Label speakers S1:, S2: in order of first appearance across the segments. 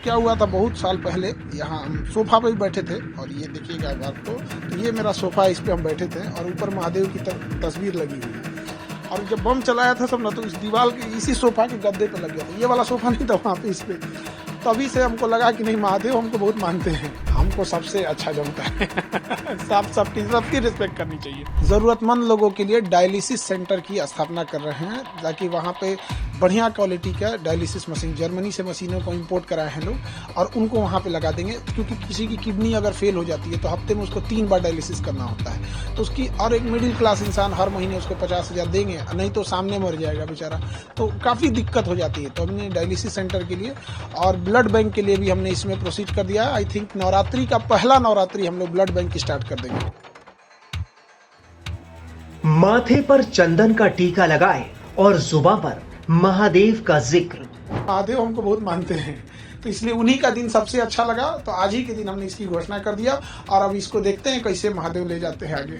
S1: क्या हुआ था बहुत साल पहले, यहाँ हम सोफा पे भी बैठे थे और ये देखिएगा आपको, तो ये मेरा सोफा है, इस पे हम बैठे थे और ऊपर महादेव की तस्वीर लगी हुई है। और जब बम चलाया था सब ना, तो इस दीवार के इसी सोफा के गद्दे पे लग गया था। ये वाला सोफा नहीं था वहाँ पे, इस पे। तभी से हमको लगा कि नहीं, महादेव हमको बहुत मानते हैं, हमको सबसे अच्छा जमता है। सबकी रिस्पेक्ट करनी चाहिए। जरूरतमंद लोगों के लिए डायलिसिस सेंटर की स्थापना कर रहे हैं, ताकि वहाँ पे बढ़िया क्वालिटी का डायलिसिस मशीन, जर्मनी से मशीनों को इंपोर्ट कराए हैं लोग और उनको वहाँ पे लगा देंगे। क्योंकि किसी की किडनी अगर फेल हो जाती है तो हफ्ते में उसको 3 बार डायलिसिस करना होता है, तो उसकी, और एक मिडिल क्लास इंसान हर महीने उसको 50,000 देंगे, नहीं तो सामने मर जाएगा बेचारा, तो काफ़ी दिक्कत हो जाती है। तो हमने डायलिसिस सेंटर के लिए और ब्लड बैंक के लिए भी हमने इसमें प्रोसीड कर दिया। आई थिंक नवरात्रि का पहला नवरात्रि हम लोग ब्लड बैंक की स्टार्ट कर देंगे।
S2: माथे पर चंदन का टीका लगाए और जुबान पर महादेव का जिक्र।
S1: महादेव हमको बहुत मानते हैं, तो इसलिए उन्हीं का दिन सबसे अच्छा लगा, तो आज ही के दिन हमने इसकी घोषणा कर दिया और अब इसको देखते हैं कैसे महादेव ले जाते हैं आगे।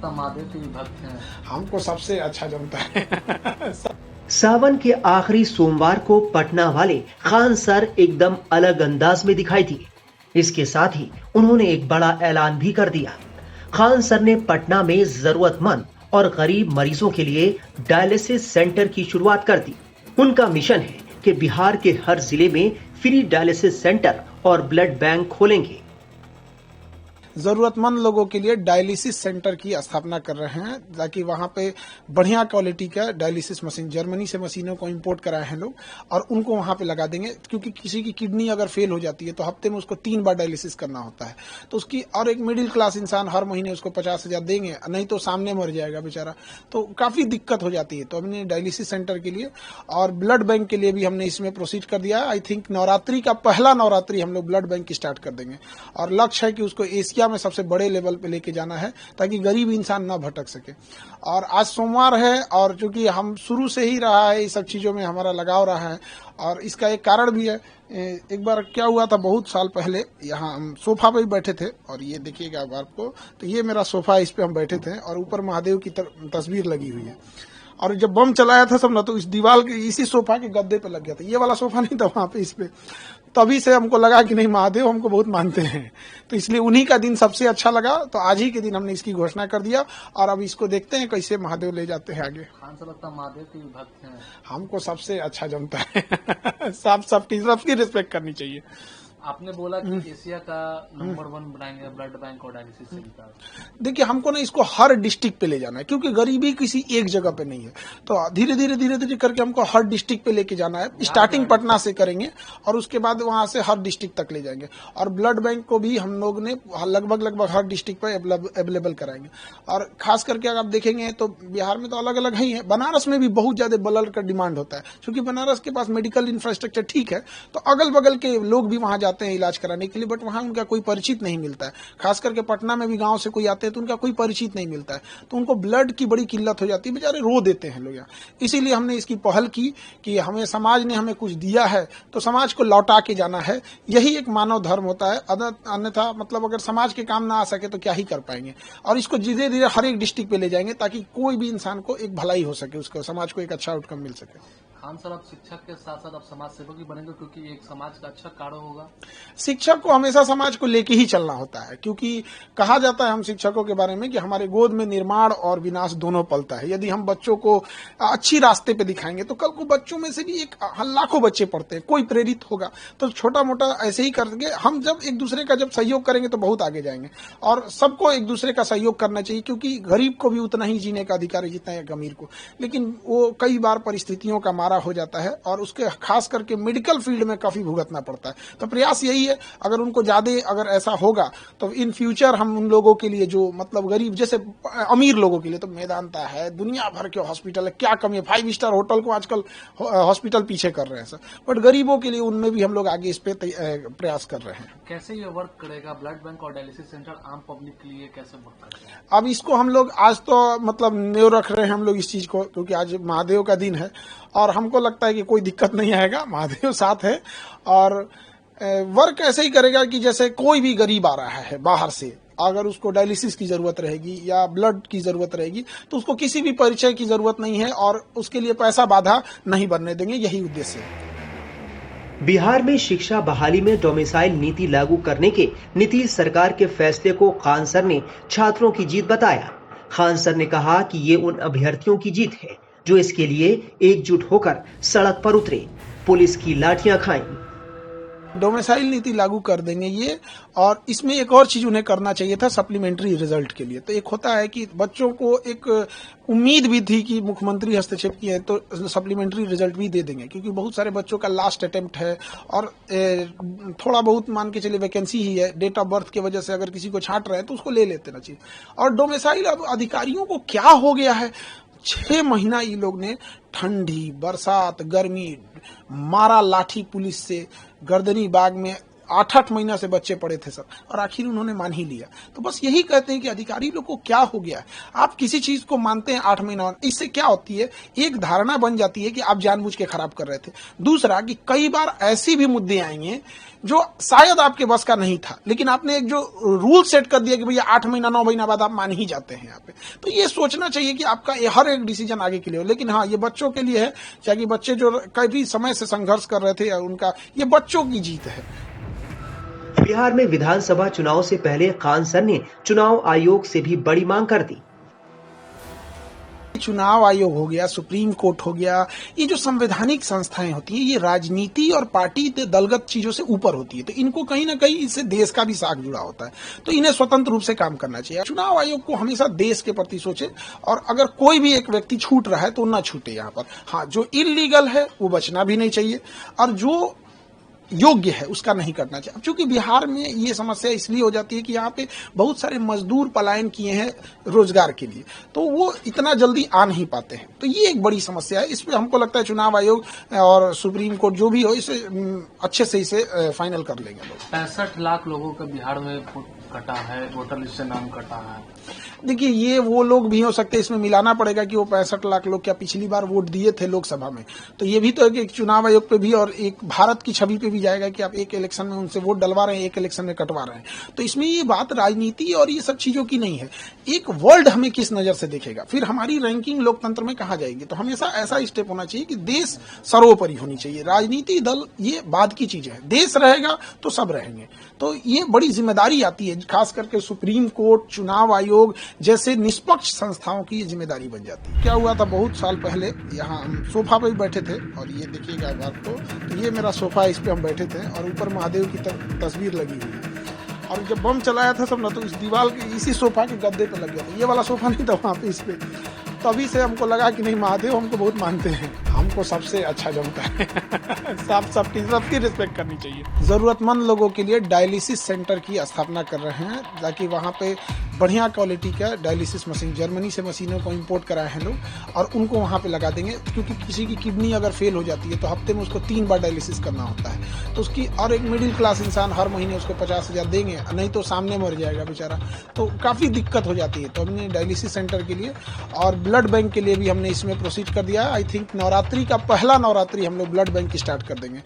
S3: महादेव के भक्त हैं,
S1: हमको सबसे अच्छा जमता है।
S2: सावन के आखिरी सोमवार को पटना वाले खान सर एकदम अलग अंदाज में दिखाई दिए। इसके साथ ही उन्होंने एक बड़ा ऐलान भी कर दिया। खान सर ने पटना में जरूरतमंद और गरीब मरीजों के लिए डायलिसिस सेंटर की शुरुआत कर दी। उनका मिशन है कि बिहार के हर जिले में फ्री डायलिसिस सेंटर और ब्लड बैंक खोलेंगे।
S1: जरूरतमंद लोगों के लिए डायलिसिस सेंटर की स्थापना कर रहे हैं, ताकि वहाँ पे बढ़िया क्वालिटी का डायलिसिस मशीन, जर्मनी से मशीनों को इंपोर्ट कराए हैं लोग और उनको वहाँ पे लगा देंगे। क्योंकि किसी की किडनी अगर फेल हो जाती है तो हफ्ते में उसको 3 बार डायलिसिस करना होता है, तो उसकी, और एक मिडिल क्लास इंसान हर महीने उसको 50,000 देंगे, नहीं तो सामने मर जाएगा बेचारा, तो काफ़ी दिक्कत हो जाती है। तो हमने डायलिसिस सेंटर के लिए और ब्लड बैंक के लिए भी हमने इसमें प्रोसीड कर दिया। आई थिंक नवरात्रि का पहला नवरात्रि हम लोग ब्लड बैंक की स्टार्ट कर देंगे और लक्ष्य है कि उसको एशिया में सबसे बड़े लेवल पे लेके जाना है, ताकि गरीब इंसान ना भटक सके। और आज सोमवार है और चूंकि हम शुरू से ही रहा है, इस सब चीज़ों में हमारा लगाव रहा है और इसका एक कारण भी है। एक बार क्या हुआ था बहुत साल पहले, यहाँ हम सोफा पे भी बैठे थे और ये देखिएगा आपको, तो ये मेरा सोफा है, इस पे हम बैठे थे और ऊपर महादेव की तस्वीर लगी हुई है। और जब बम चलाया था सब ना, तो इस दीवार के इसी सोफा के गद्दे पे लग गया था। ये वाला सोफा नहीं था वहाँ पे, इस पे। तभी से हमको लगा कि नहीं, महादेव हमको बहुत मानते हैं, तो इसलिए उन्हीं का दिन सबसे अच्छा लगा, तो आज ही के दिन हमने इसकी घोषणा कर दिया और अब इसको देखते हैं कैसे महादेव ले जाते हैं आगे।
S3: महादेव के भक्त हैं,
S1: हमको सबसे अच्छा जमता है। सबकी रिस्पेक्ट करनी चाहिए।
S3: आपने बोला कि एशिया का नंबर 1 बनाएंगे ब्लड बैंक और डायलिसिस सेंटर।
S1: देखिए, हमको ना इसको हर डिस्ट्रिक्ट पे ले जाना है, क्योंकि गरीबी किसी एक जगह पे नहीं है, तो धीरे धीरे करके हमको हर डिस्ट्रिक्ट पे लेके जाना है। स्टार्टिंग पटना से करेंगे और उसके बाद वहां से हर डिस्ट्रिक्ट तक ले जाएंगे और ब्लड बैंक को भी हम लोग ने लगभग हर डिस्ट्रिक्ट पे अवेलेबल कराएंगे। और खास करके अगर आप देखेंगे तो बिहार में तो अलग अलग ही है, बनारस में भी बहुत ज्यादा ब्लड का डिमांड होता है, क्योंकि बनारस के पास मेडिकल इंफ्रास्ट्रक्चर ठीक है, तो अगल बगल के लोग भी वहां जाते हैं इलाज कराने के लिए, बट वहां उनका कोई परिचित नहीं मिलता है। खास करके पटना में भी गांव से कोई आते हैं तो उनका कोई परिचित नहीं मिलता है, तो उनको ब्लड की बड़ी किल्लत हो जाती है, बेचारे रो देते हैं लोग यहाँ। इसीलिए हमने इसकी पहल की कि हमें समाज ने हमें कुछ दिया है तो समाज को लौटा के जाना है, यही एक मानव धर्म होता है। अन्यथा मतलब अगर समाज के काम ना आ सके तो क्या ही कर पाएंगे। और इसको धीरे धीरे हर एक डिस्ट्रिक्ट पे ले जाएंगे, ताकि कोई भी इंसान को एक भलाई हो सके, उसको समाज को एक अच्छा आउटकम मिल सके।
S3: खान सर, आप शिक्षक के साथ साथ आप समाज सेवक भी बनेंगे, क्योंकि एक समाज का अच्छा कार्य होगा।
S1: शिक्षक को हमेशा समाज को लेके ही चलना होता है, क्योंकि कहा जाता है हम शिक्षकों के बारे में कि हमारे गोद में निर्माण और विनाश दोनों पलता है। यदि हम बच्चों को अच्छी रास्ते पे दिखाएंगे तो कल को बच्चों में से भी एक लाखों बच्चे पढ़ते हैं, कोई प्रेरित होगा, तो छोटा मोटा ऐसे ही करके हम जब एक दूसरे का जब सहयोग करेंगे तो बहुत आगे जाएंगे। और सबको एक दूसरे का सहयोग करना चाहिए, क्योंकि गरीब को भी उतना ही जीने का अधिकार है जितना एक अमीर को, लेकिन वो कई बार परिस्थितियों का मारा हो जाता है और उसके खास करके मेडिकल फील्ड में काफी भुगतना पड़ता है। तो प्रयास यही है, अगर उनको ज्यादा अगर ऐसा होगा तो इन फ्यूचर हम उन लोगों के लिए जो मतलब गरीब, जैसे अमीर लोगों के लिए तो मेदांता है, दुनिया भर के हॉस्पिटल है, क्या कमी है, 5 स्टार होटल को आजकल हॉस्पिटल पीछे कर रहे हैं सर, बट गरीबों के लिए उनमें भी हम लोग आगे इस पे प्रयास कर रहे हैं।
S3: कैसे ये वर्क करेगा ब्लड बैंक और डायलिसिस सेंटर आम पब्लिक के लिए, कैसे वर्क करेगा?
S1: अब इसको हम लोग आज तो मतलब न्यू रख रहे हैं हम लोग इस चीज को, क्योंकि आज महादेव का दिन है और हमको लगता है कि कोई दिक्कत नहीं आएगा, महादेव साथ है। और वर्क ऐसे ही करेगा कि जैसे कोई भी गरीब आ रहा है बाहर से, अगर उसको डायलिसिस की जरूरत रहेगी या ब्लड की जरूरत रहेगी तो उसको किसी भी परिचय की जरूरत नहीं है और उसके लिए पैसा बाधा नहीं बनने देंगे, यही उद्देश्य है।
S2: बिहार में शिक्षा बहाली में डोमिसाइल नीति लागू करने के नीतीश सरकार के फैसले को खान सर ने छात्रों की जीत बताया। खान सर ने कहा कि ये उन अभ्यर्थियों की जीत है जो इसके लिए एकजुट होकर सड़क पर उतरे, पुलिस की लाठियां खाईं।
S1: डोमिसाइल नीति लागू कर देंगे ये, और इसमें एक और चीज उन्हें करना चाहिए था सप्लीमेंट्री रिजल्ट के लिए। तो एक होता है कि बच्चों को एक उम्मीद भी थी कि मुख्यमंत्री हस्तक्षेप किए तो सप्लीमेंट्री रिजल्ट भी दे देंगे, क्योंकि बहुत सारे बच्चों का लास्ट अटेम्प्ट है और थोड़ा बहुत मान के चलिए वैकेंसी ही है, डेट ऑफ बर्थ की वजह से अगर किसी को छांट रहे हैं तो उसको ले लेते ना चाहिए। और डोमिसाइल अब अधिकारियों को क्या हो गया है, 6 महीना ये लोग ने ठंडी बरसात गर्मी मारा लाठी पुलिस से, गर्दनी बाग में 8-8 महीना से बच्चे पड़े थे सर, और आखिर उन्होंने मान ही लिया। तो बस यही कहते हैं कि अधिकारी लोग को क्या हो गया है। आप किसी चीज को मानते हैं 8 महीना, इससे क्या होती है, एक धारणा बन जाती है कि आप जानबूझ के खराब कर रहे थे। दूसरा कि कई बार ऐसी भी मुद्दे आएंगे जो शायद आपके बस का नहीं था, लेकिन आपने एक जो रूल सेट कर दिया कि भैया 8 महीना 9 महीना बाद आप मान ही जाते हैं यहाँ पे। तो ये सोचना चाहिए कि आपका ये हर एक डिसीजन आगे के लिए हो। लेकिन हाँ, ये बच्चों के लिए है, चाहे कि बच्चे जो कई समय से संघर्ष कर रहे थे, उनका ये बच्चों की जीत है।
S2: बिहार में विधानसभा चुनाव से पहले खान सर ने चुनाव आयोग से भी बड़ी मांग कर दी।
S1: चुनाव आयोग हो गया, सुप्रीम कोर्ट हो गया, ये जो संवैधानिक संस्थाएं होती हैं, ये राजनीति और पार्टी दलगत चीजों से ऊपर होती है। तो इनको कहीं ना कहीं इससे देश का भी साख जुड़ा होता है, तो इन्हें स्वतंत्र रूप से काम करना चाहिए। चुनाव आयोग को हमेशा देश के प्रति सोचे, और अगर कोई भी एक व्यक्ति छूट रहा है तो ना छूटे यहाँ पर। हाँ, जो इलीगल है वो बचना भी नहीं चाहिए, और जो योग्य है उसका नहीं करना चाहिए। अब चूंकि बिहार में ये समस्या इसलिए हो जाती है कि यहाँ पे बहुत सारे मजदूर पलायन किए हैं रोजगार के लिए, तो वो इतना जल्दी आ नहीं पाते हैं। तो ये एक बड़ी समस्या है। इस पे हमको लगता है चुनाव आयोग और सुप्रीम कोर्ट जो भी हो, इसे अच्छे से इसे फाइनल कर लेंगे लोग।
S3: 65 लाख लोगों का बिहार में कटा है, वोटर लिस्ट से नाम कटा है।
S1: देखिए, ये वो लोग भी हो सकते हैं, इसमें मिलाना पड़ेगा कि वो 65 लाख लोग क्या पिछली बार वोट दिए थे लोकसभा में। तो ये भी तो है कि एक चुनाव आयोग पे भी और एक भारत की छवि पे भी जाएगा कि आप एक इलेक्शन में उनसे वोट डलवा रहे हैं, एक इलेक्शन में कटवा रहे हैं। तो इसमें ये बात राजनीति और ये सब चीजों की नहीं है। एक वर्ल्ड हमें किस नजर से देखेगा, फिर हमारी रैंकिंग लोकतंत्र में कहाँ जाएगी। तो हमेशा ऐसा स्टेप होना चाहिए कि देश सर्वोपरि होनी चाहिए, राजनीति दल ये बाद की चीज है। देश रहेगा तो सब रहेंगे। तो ये बड़ी जिम्मेदारी आती है, खास करके सुप्रीम कोर्ट, चुनाव आयोग जैसे निष्पक्ष संस्थाओं की ये जिम्मेदारी बन जाती है। क्या हुआ था, बहुत साल पहले यहाँ हम सोफा पे बैठे थे, और ये देखिएगा आपको, तो ये मेरा सोफा है, इस पे हम बैठे थे और ऊपर महादेव की तस्वीर लगी हुई है। और जब बम चलाया था सब ना, तो इस दीवार के इसी सोफा के गद्दे पे लग गया था। ये वाला सोफा नहीं था वहाँ पे, इस पे। तभी से हमको लगा कि नहीं, महादेव हमको बहुत मानते हैं, हमको सबसे अच्छा जमता है। सबकी रिस्पेक्ट करनी चाहिए। जरूरतमंद लोगों के लिए डायलिसिस सेंटर की स्थापना कर रहे हैं, ताकि वहाँ पे बढ़िया क्वालिटी का डायलिसिस मशीन, जर्मनी से मशीनों को इंपोर्ट कराए हैं लोग, और उनको वहाँ पे लगा देंगे। क्योंकि किसी की किडनी अगर फेल हो जाती है तो हफ्ते में उसको 3 बार डायलिसिस करना होता है। तो उसकी, और एक मिडिल क्लास इंसान हर महीने उसको 50,000 देंगे, नहीं तो सामने मर जाएगा बेचारा। तो काफ़ी दिक्कत हो जाती है। तो हमने डायलिसिस सेंटर के लिए और ब्लड बैंक के लिए भी हमने इसमें प्रोसीड कर दिया। आई थिंक नवरात्रि का पहला नवरात्रि हम लोग ब्लड बैंक स्टार्ट कर देंगे।